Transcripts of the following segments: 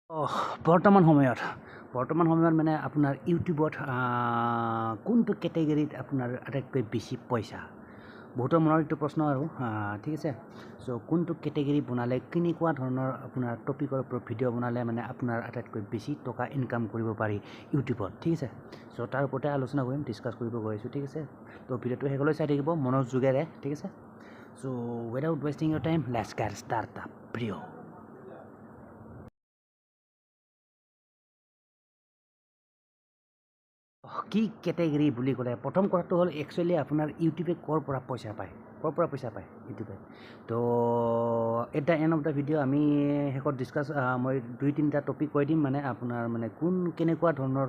বৰ্তমান সময়ত মানে আপোনাৰ ইউটিউবত কোনটো কেটেগৰীত আপোনাৰ আটাইতকৈ বেছি পইচা বহুতৰ মনৰ এইটো প্ৰশ্ন আৰু ঠিক আছে চ' কোনটো কেটেগৰী বনালে কেনেকুৱা ধৰণৰ আপোনাৰ টপিকৰ ওপৰত ভিডিঅ' বনালে মানে আপোনাৰ আটাইতকৈ বেছি টকা ইনকাম কৰিব পাৰি ইউটিউবত ঠিক আছে চ' তাৰ ওপৰতে আলোচনা কৰিম ডিছকাছ কৰিব গৈ আছোঁ ঠিক আছে ত' ভিডিঅ'টো শেষলৈ চাই থাকিব মনোযোগেৰে ঠিক আছে so' without wasting your time let's get start the video' কি কেটেগৰী বুলি ক'লে প্ৰথম কথাটো হ'ল একচুৱেলি আপোনাৰ ইউটিউবে ক'ৰ পৰা পইচা পায় ইউটিউবে তো at the and of the video' আমি শেষত ডিছকাছ মই 2-3টা টপিক কৈ দিম মানে আপোনাৰ মানে কেনেকুৱা ধৰণৰ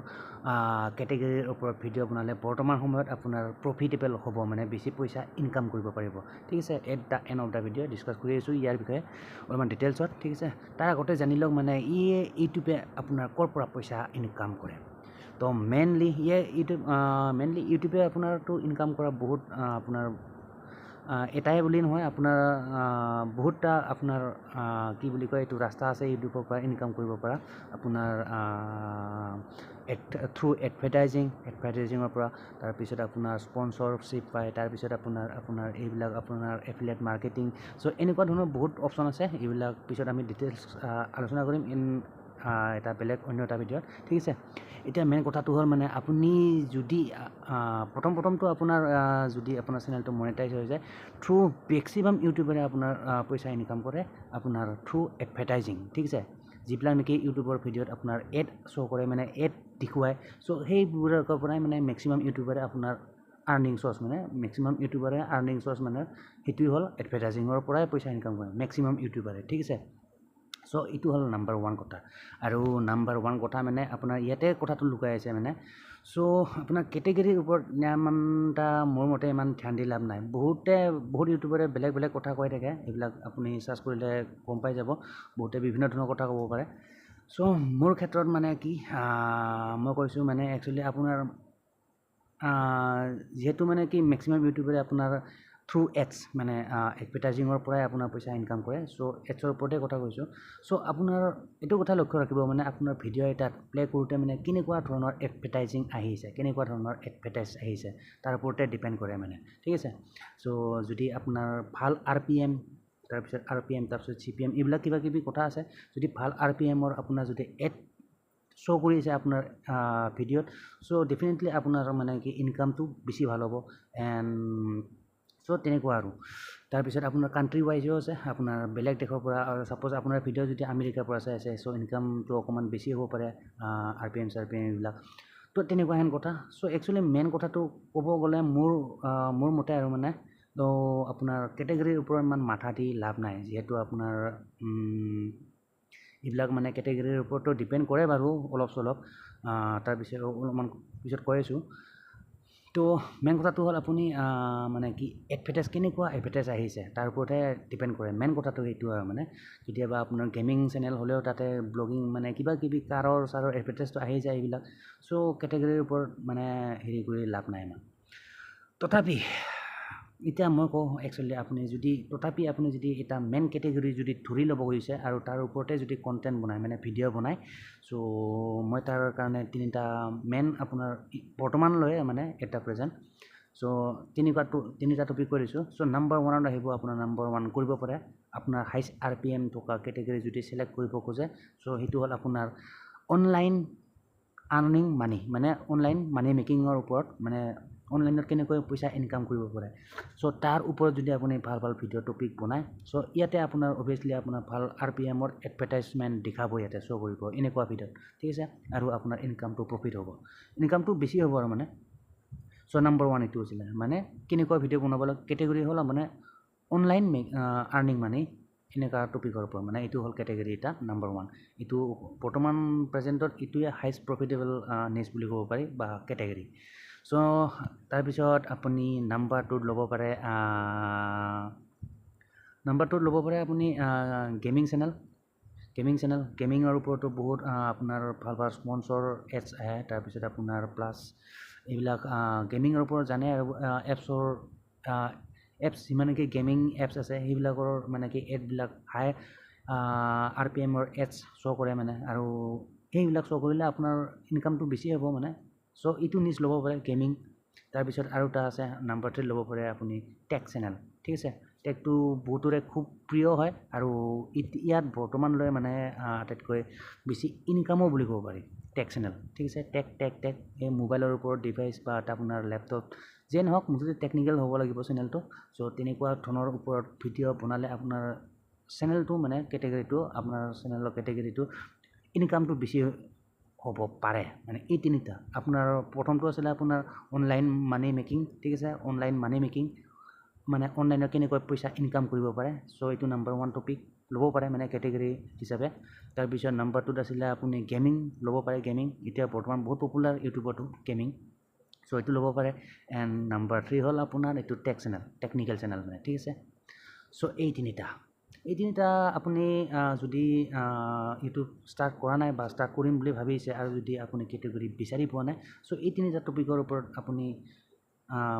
কেটেগৰীৰ ওপৰত ভিডিঅ' বনালে বৰ্তমান সময়ত আপোনাৰ প্ৰফিটেবল হ'ব মানে বেছি পইচা ইনকাম কৰিব পাৰিব ঠিক আছে at the and of the video' discuss কৰি আছোঁ ইয়াৰ বিষয়ে অলপমান ডিটেইলছত ঠিক আছে তাৰ আগতে জানি লওক মানে ইউটিউবে আপোনাৰ ক'ৰ পৰা পইচা ইনকাম কৰে তো মেইনলি ইউটিউবে আপোনাৰতো ইনকাম কৰা বহুত আপোনাৰ এটাই বুলি নহয় আপোনাৰ বহুতটা আপোনাৰ কি বুলি কয় এইটো ৰাস্তা আছে ইউটিউবৰ পৰা ইনকাম কৰিব পৰা আপোনাৰ থ্ৰু এডভাৰটাইজিঙৰ পৰা তাৰপিছত আপোনাৰ স্পনচৰশ্বিপ পায় তাৰপিছত আপোনাৰ এইবিলাক আপোনাৰ এফিলিয়েট মাৰ্কেটিং চ' এনেকুৱা ধৰণৰ বহুত অপশ্যন আছে এইবিলাক পিছত আমি ডিটেইলছ আলোচনা কৰিম এটা বেলেগ অন্য এটা ভিডিঅ'ত ঠিক আছে এতিয়া মেইন কথাটো হ'ল মানে আপুনি যদি প্ৰথমটো আপোনাৰ যদি আপোনাৰ চেনেলটো মনিটাইজ হৈ যায় থ্ৰু মেক্সিমাম ইউটিউবাৰে আপোনাৰ পইচা ইনকাম কৰে আপোনাৰ থ্ৰু এডভাৰটাইজিং ঠিক আছে যিবিলাক নেকি ইউটিউবৰ ভিডিঅ'ত আপোনাৰ এড শ্ব' কৰে মানে এড দেখুৱায় চ' সেইবোৰৰ পৰাই মানে মেক্সিমাম ইউটিউবাৰে আপোনাৰ আৰ্নিং চ'ৰ্চ মানে সেইটোৱে হ'ল এডভাৰটাইজিঙৰ পৰাই পইচা ইনকাম কৰে মেক্সিমাম ইউটিউবাৰে ঠিক আছে চ' এইটো হ'ল নাম্বাৰ 1 কথা আৰু নাম্বাৰ 1 কথা মানে আপোনাৰ ইয়াতে কথাটো লুকাই আছে মানে চ' আপোনাৰ কেটেগৰীৰ ওপৰত ইমানটা মোৰ মতে ইমান ধ্যান দি লাভ নাই বহুত ইউটিউবাৰে বেলেগ কথা কৈ থাকে এইবিলাক আপুনি চাৰ্চ কৰিলে গম পাই যাব বহুতে বিভিন্ন ধৰণৰ কথা ক'ব পাৰে চ' মোৰ ক্ষেত্ৰত মানে কি মই কৈছোঁ মানে একচুৱেলি আপোনাৰ যিহেতু মানে কি মেক্সিমাম ইউটিউবাৰে আপোনাৰ থ্ৰু এডছ মানে এডভাৰটাইজিঙৰ পৰাই আপোনাৰ পইচা ইনকাম কৰে চ' এডছৰ ওপৰতে কথা কৈছোঁ চ' আপোনাৰ এইটো কথা লক্ষ্য ৰাখিব মানে আপোনাৰ ভিডিঅ' এটাত প্লে' কৰোঁতে মানে কেনেকুৱা ধৰণৰ এডভাৰটাইজিং আহিছে কেনেকুৱা ধৰণৰ এডভাৰটাইজ আহিছে তাৰ ওপৰতে ডিপেণ্ড কৰে মানে ঠিক আছে চ' যদি আপোনাৰ ভাল RPM তাৰপিছত CPM এইবিলাক কিবা কিবি কথা আছে যদি ভাল RPMৰ আপোনাৰ যদি এড শ্ব' কৰিছে আপোনাৰ ভিডিঅ'ত চ' ডেফিনেটলি আপোনাৰ মানে কি ইনকামটো বেছি ভাল হ'ব এণ্ড চ' তেনেকুৱা আৰু তাৰপিছত আপোনাৰ কাণ্ট্ৰি ৱাইজো আছে আপোনাৰ বেলেগ দেশৰ পৰা আৰু ছাপ'জ আপোনাৰ ভিডিঅ' যদি আমেৰিকাৰ পৰা চাই আছে চ' ইনকামটো অকণমান বেছি হ'ব পাৰে RPM এইবিলাক তো তেনেকুৱা হেন কথা চ' একচুৱেলি মেইন কথাটো ক'ব গ'লে মোৰ মতে আৰু মানে তো আপোনাৰ কেটেগৰীৰ ওপৰত ইমান মাথা দি লাভ নাই যিহেতু আপোনাৰ এইবিলাক মানে কেটেগৰীৰ ওপৰতো ডিপেণ্ড কৰে বাৰু অলপ চলপ তাৰপিছত অলপমান পিছত কৈ আছোঁ তো মেইন কথাটো হ'ল আপুনি মানে কি কেনেকুৱা এডভাৰটাইজ আহিছে তাৰ ওপৰতহে ডিপেণ্ড কৰে মেইন কথাটো সেইটো আৰু মানে কেতিয়াবা আপোনাৰ গেমিং চেনেল হ'লেও তাতে ব্লগিং মানে কিবা কিবি কাৰৰ এডভাৰটাইজটো আহি যায় এইবিলাক চ' কেটেগৰীৰ ওপৰত মানে হেৰি কৰি লাভ নাই ইমান তথাপি এতিয়া মই কওঁ একচুৱেলি আপুনি যদি এটা মেইন কেটেগৰী যদি ধৰি ল'ব খুজিছে আৰু তাৰ ওপৰতে যদি কণ্টেণ্ট বনায় মানে ভিডিঅ' বনায় চ' মই তাৰ কাৰণে মেইন আপোনাৰ বৰ্তমানলৈ মানে এটা প্ৰেজেণ্ট চ' তিনিটা টপিক কৈ দিছোঁ চ' নাম্বাৰ 1ত আহিব আপোনাৰ নাম্বাৰ 1 কৰিব পাৰে আপোনাৰ হাইষ্ট RPM থকা কেটেগৰী যদি চিলেক্ট কৰিব খোজে চ' সেইটো হ'ল আপোনাৰ অনলাইন আৰ্নিং মানি মানে অনলাইন মানি মেকিঙৰ ওপৰত মানে অনলাইনত কেনেকৈ পইচা ইনকাম কৰিব পাৰে চ' তাৰ ওপৰত যদি আপুনি ভাল ভিডিঅ' টপিক বনায় চ' ইয়াতে আপোনাৰ অভিয়াছলি আপোনাৰ ভাল RPMৰ এডভাৰটাইজমেণ্ট দেখাব ইয়াতে শ্ব' কৰিব এনেকুৱা ভিডিঅ'ত ঠিক আছে আৰু আপোনাৰ ইনকামটো প্ৰফিট হ'ব ইনকামটো বেছি হ'ব আৰু মানে চ' নাম্বাৰ 1 এইটো হৈছিলে মানে কেনেকুৱা ভিডিঅ' বনাব লাগে কেটেগৰী হ'ল মানে অনলাইন আৰ্নিং মানি এনেকুৱা টপিকৰ ওপৰত মানে এইটো হ'ল কেটেগৰী এটা নাম্বাৰ 1 এইটো বৰ্তমান প্ৰেজেণ্টত এইটোৱে হাইষ্ট প্ৰফিটেবল নিচ বুলি ক'ব পাৰি বা কেটেগৰী চ' তাৰপিছত আপুনি নাম্বাৰ 2ত ল'ব পাৰে আপুনি গেমিঙৰ ওপৰতো বহুত আপোনাৰ ভাল স্পনচৰ এডছ আহে তাৰপিছত আপোনাৰ প্লাছ এইবিলাক গেমিঙৰ ওপৰত জানে আৰু এপছ যিমান নেকি গেমিং এপছ আছে সেইবিলাকৰ মানে কি এডবিলাক RPMৰ এডছ শ্ব' কৰে মানে আৰু সেইবিলাক শ্ব' কৰিলে আপোনাৰ ইনকামটো বেছি হ'ব মানে চ' এইটো নিউজ ল'ব পাৰে গেমিং তাৰপিছত আৰু এটা আছে নাম্বাৰ 3 ল'ব পাৰে আপুনি টেক চেনেল ঠিক আছে টেকটো বহুতৰে খুব প্ৰিয় হয় আৰু ইয়াত বৰ্তমানলৈ মানে আটাইতকৈ বেছি ইনকামো বুলি ক'ব পাৰি টেক চেনেল ঠিক আছে টেক এই মোবাইলৰ ওপৰত ডিভাইচ বা আপোনাৰ লেপটপ যিয়ে নহওক মুঠতে টেকনিকেল হ'ব লাগিব চেনেলটো চ' তেনেকুৱা ধৰণৰ ওপৰত ভিডিঅ' বনালে আপোনাৰ চেনেলটো মানে কেটেগৰীটো আপোনাৰ চেনেলৰ কেটেগৰীটো ইনকামটো বেছি হ'ব পাৰে মানে এই তিনিটা আপোনাৰ প্ৰথমটো আছিলে আপোনাৰ অনলাইন মানি মেকিং ঠিক আছে অনলাইন মানি মেকিং মানে অনলাইনত কেনেকৈ পইচা ইনকাম কৰিব পাৰে চ' এইটো নাম্বাৰ 1 টপিক ল'ব পাৰে মানে কেটেগৰী হিচাপে তাৰপিছত নাম্বাৰ 2 আছিলে আপুনি গেমিং ল'ব পাৰে গেমিং এতিয়া বৰ্তমান বহুত পপুলাৰ ইউটিউবতো গেমিং চ' এইটো ল'ব পাৰে এণ্ড নাম্বাৰ 3 হ'ল আপোনাৰ এইটো টেক চেনেল টেকনিকেল চেনেল মানে ঠিক আছে চ' এই তিনিটা আপুনি যদি ইউটিউব ষ্টাৰ্ট কৰা নাই বা ষ্টাৰ্ট কৰিম বুলি ভাবিছে আৰু যদি আপুনি কেটেগৰী বিচাৰি পোৱা নাই চ' এই তিনিটা টপিকৰ ওপৰত আপুনি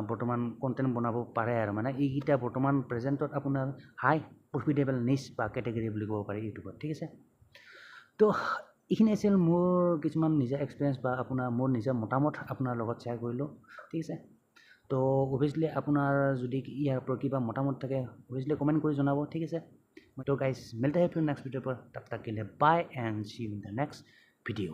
বৰ্তমান কণ্টেণ্ট বনাব পাৰে আৰু মানে এইকেইটা বৰ্তমান প্ৰেজেণ্টত আপোনাৰ হাই প্ৰফিটেবল নিচ বা কেটেগৰী বুলি ক'ব পাৰি ইউটিউবত ঠিক আছে তো এইখিনি আছিল মোৰ কিছুমান নিজা এক্সপিৰিয়েঞ্চ বা আপোনাৰ মোৰ নিজৰ মতামত আপোনাৰ লগত শ্বেয়াৰ কৰিলোঁ ঠিক আছে তো অভিয়াছলি আপোনাৰ যদি ইয়াৰ ওপৰত কিবা মতামত থাকে অভিয়াছলি কমেণ্ট কৰি জনাব ঠিক আছে তো গাইজ মিলতে हैं फिर नेक्स्ट वीडियो पर तब तक के लिए bye and see you in the next video